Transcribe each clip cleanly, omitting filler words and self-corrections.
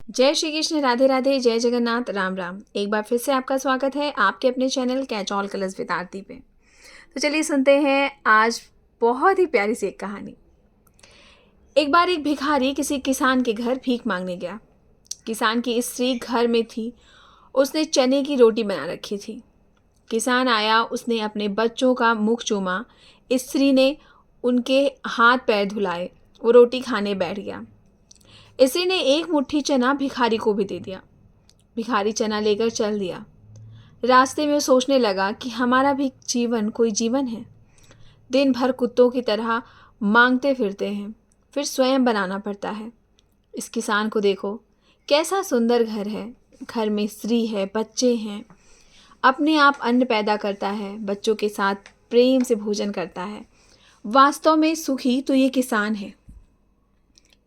जय श्री कृष्ण, राधे राधे, जय जगन्नाथ, राम राम। एक बार फिर से आपका स्वागत है आपके अपने channel catch all colours with Aarti पे। तो चलिए सुनते हैं आज बहुत ही प्यारी सी एक कहानी। एक बार एक भिखारी किसी किसान के घर भीख मांगने गया। किसान की स्त्री घर में थी। उसने चने की रोटी बना रखी थी। किसान आया, उसने अपने बच्चों का मुख चूमा। स्त्री ने उनके हाथ पैर धुलाए। वो रोटी खाने बैठ गया। स्त्री ने एक मुट्ठी चना भिखारी को भी दे दिया। भिखारी चना लेकर चल दिया। रास्ते में वो सोचने लगा कि हमारा भी जीवन कोई जीवन है। दिन भर कुत्तों की तरह मांगते फिरते हैं, फिर स्वयं बनाना पड़ता है। इस किसान को देखो, कैसा सुंदर घर है। घर में स्त्री है, बच्चे हैं। अपने आप अन्न पैदा करता है, बच्चों के साथ प्रेम से भोजन करता है। वास्तव में सुखी तो ये किसान है।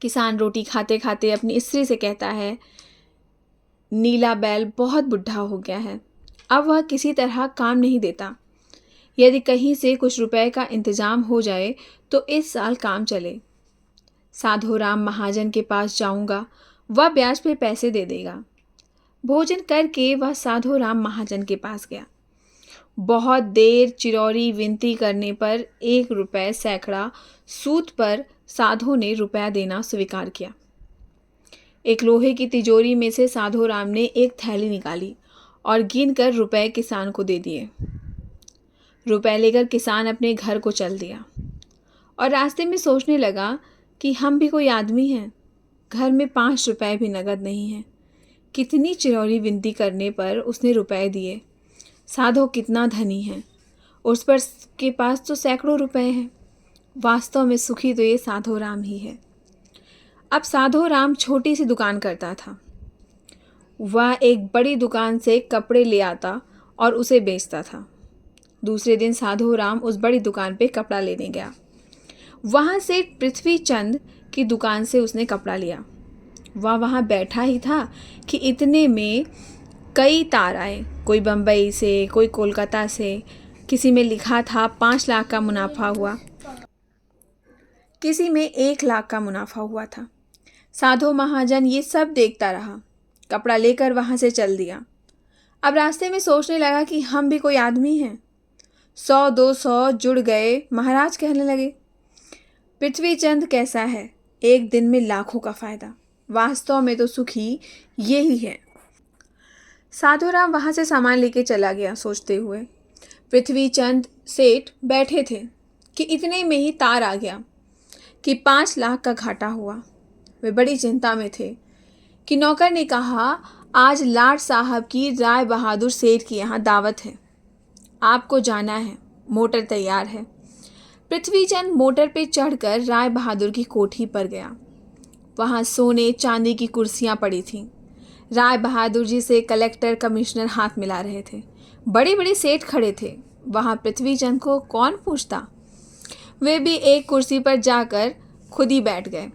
किसान रोटी खाते खाते अपनी स्त्री से कहता है, नीला बैल बहुत बुढ़ा हो गया है। अब वह किसी तरह काम नहीं देता। यदि कहीं से कुछ रुपए का इंतजाम हो जाए तो इस साल काम चले। साधुराम महाजन के पास जाऊंगा, वह ब्याज पे पैसे दे देगा। भोजन करके वह साधुराम महाजन के पास गया। बहुत देर चिरौरी विनती करने पर 1 रुपए सैकड़ा सूद पर साधु ने रुपया देना स्वीकार किया। एक लोहे की तिजोरी में से साधुराम ने एक थैली निकाली और गिनकर रुपए किसान को दे दिए। रुपए लेकर किसान अपने घर को चल दिया और रास्ते में सोचने लगा कि हम भी कोई आदमी हैं। घर में 5 रुपए भी नगद नहीं है। कितनी चिरौरी विनती करने पर उसने रुपए दिए। साधु कितना धनी है, उस पर के पास तो सैकड़ों रुपए हैं। वास्तव में सुखी तो ये साधुराम ही है। अब साधुराम छोटी सी दुकान करता था। वह एक बड़ी दुकान से कपड़े ले आता और उसे बेचता था। दूसरे दिन साधुराम उस बड़ी दुकान पे कपड़ा लेने गया। वहाँ से पृथ्वीचंद की दुकान से उसने कपड़ा लिया। वह वहाँ बैठा ही था कि इतने में कई तार आए। कोई बम्बई से, कोई कोलकाता से। किसी में लिखा था 5 लाख का मुनाफा हुआ, किसी में 1 लाख का मुनाफा हुआ था। साधु महाजन ये सब देखता रहा। कपड़ा लेकर वहाँ से चल दिया। अब रास्ते में सोचने लगा कि हम भी कोई आदमी हैं। 100-200 जुड़ गए। महाराज कहने लगे, पृथ्वीचंद कैसा है, एक दिन में लाखों का फायदा। वास्तव में तो सुखी ये ही है। साधुराम वहाँ से सामान लेके चला गया सोचते हुए। पृथ्वीचंद सेठ बैठे थे कि इतने में ही तार आ गया कि 5 लाख का घाटा हुआ। वे बड़ी चिंता में थे कि नौकर ने कहा, आज लाट साहब की राय बहादुर सेठ की यहाँ दावत है, आपको जाना है। मोटर तैयार है। पृथ्वीचंद मोटर पे चढ़कर राय बहादुर की कोठी पर गया। वहाँ सोने चांदी की कुर्सियाँ पड़ी थीं। राय बहादुर जी से कलेक्टर कमिश्नर हाथ मिला रहे थे। बड़े बड़े सेठ खड़े थे। वहाँ पृथ्वीचंद को कौन पूछता। वे भी एक कुर्सी पर जाकर खुद ही बैठ गए।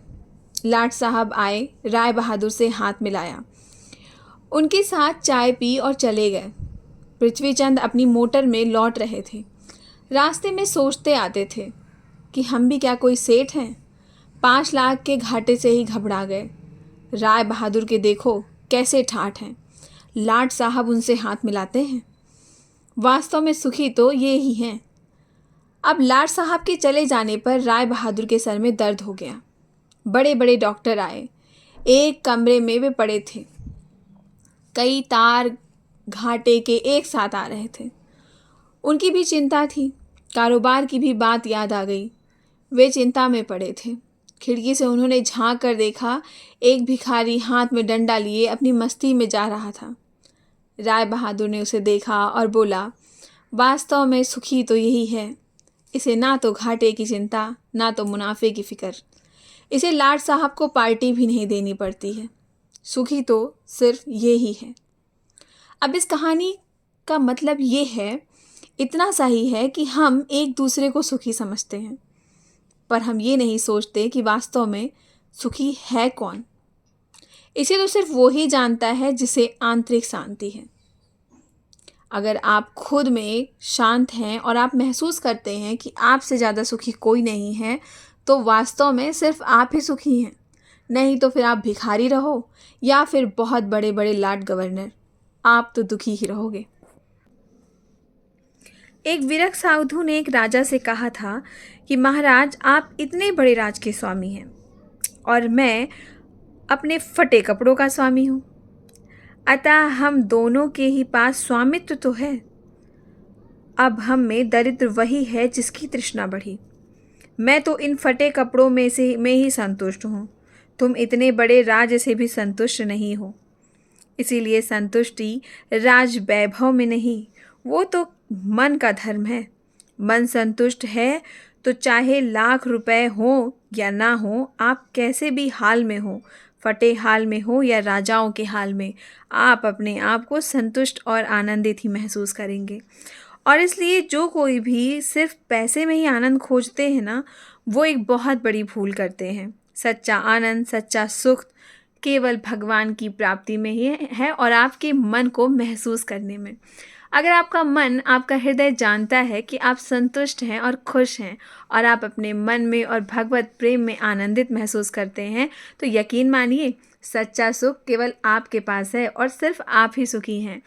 लाट साहब आए, राय बहादुर से हाथ मिलाया, उनके साथ चाय पी और चले गए। पृथ्वीचंद अपनी मोटर में लौट रहे थे। रास्ते में सोचते आते थे कि हम भी क्या कोई सेठ हैं। 5 लाख के घाटे से ही घबरा गए। राय बहादुर के देखो कैसे ठाठ हैं। लाट साहब उनसे हाथ मिलाते हैं। वास्तव में सुखी तो ये ही हैं। अब लाट साहब के चले जाने पर राय बहादुर के सर में दर्द हो गया। बड़े बड़े डॉक्टर आए। एक कमरे में वे पड़े थे। कई तार घाटे के एक साथ आ रहे थे। उनकी भी चिंता थी। कारोबार की भी बात याद आ गई। वे चिंता में पड़े थे। खिड़की से उन्होंने झांक कर देखा, एक भिखारी हाथ में डंडा लिए अपनी मस्ती में जा रहा था। राय बहादुर ने उसे देखा और बोला, वास्तव में सुखी तो यही है। इसे ना तो घाटे की चिंता, ना तो मुनाफे की फिक्र। इसे लाट साहब को पार्टी भी नहीं देनी पड़ती है। सुखी तो सिर्फ ये ही है। अब इस कहानी का मतलब ये है, इतना सा ही है कि हम एक दूसरे को सुखी समझते हैं, पर हम ये नहीं सोचते कि वास्तव में सुखी है कौन। इसे तो सिर्फ वो ही जानता है जिसे आंतरिक शांति है। अगर आप खुद में शांत हैं और आप महसूस करते हैं कि आपसे ज़्यादा सुखी कोई नहीं है, तो वास्तव में सिर्फ आप ही सुखी हैं। नहीं तो फिर आप भिखारी रहो या फिर बहुत बड़े बड़े लॉर्ड गवर्नर, आप तो दुखी ही रहोगे। एक विरक्त साधु ने एक राजा से कहा था कि महाराज, आप इतने बड़े राज के स्वामी हैं और मैं अपने फटे कपड़ों का स्वामी हूँ, अतः हम दोनों के ही पास स्वामित्व तो है। अब हम में दरिद्र वही है जिसकी तृष्णा बढ़ी। मैं तो इन फटे कपड़ों में ही संतुष्ट हूँ, तुम इतने बड़े राज से भी संतुष्ट नहीं हो। इसीलिए संतुष्टि राज वैभव में नहीं, वो तो मन का धर्म है। मन संतुष्ट है तो चाहे लाख रुपए हो या ना हो, आप कैसे भी हाल में हो, फटे हाल में हो या राजाओं के हाल में, आप अपने आप को संतुष्ट और आनंदित ही महसूस करेंगे। और इसलिए जो कोई भी सिर्फ पैसे में ही आनंद खोजते हैं ना, वो एक बहुत बड़ी भूल करते हैं। सच्चा आनंद, सच्चा सुख केवल भगवान की प्राप्ति में ही है और आपके मन को महसूस करने में। अगर आपका मन, आपका हृदय जानता है कि आप संतुष्ट हैं और खुश हैं और आप अपने मन में और भगवत प्रेम में आनंदित महसूस करते हैं, तो यकीन मानिए सच्चा सुख केवल आपके पास है और सिर्फ आप ही सुखी हैं।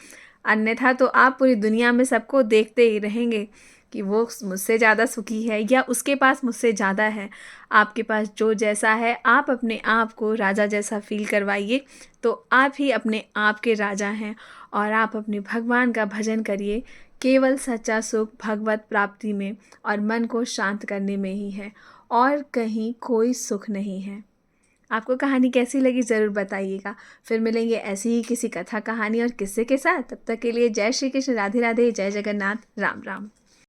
अन्यथा तो आप पूरी दुनिया में सबको देखते ही रहेंगे कि वो मुझसे ज़्यादा सुखी है या उसके पास मुझसे ज़्यादा है। आपके पास जो जैसा है, आप अपने आप को राजा जैसा फील करवाइए, तो आप ही अपने आप के राजा हैं और आप अपने भगवान का भजन करिए। केवल सच्चा सुख भगवत प्राप्ति में और मन को शांत करने में ही है, और कहीं कोई सुख नहीं है। आपको कहानी कैसी लगी ज़रूर बताइएगा। फिर मिलेंगे ऐसी ही किसी कथा, कहानी और किस्से के साथ। तब तक के लिए जय श्री कृष्ण, राधे राधे, जय जगन्नाथ, राम राम।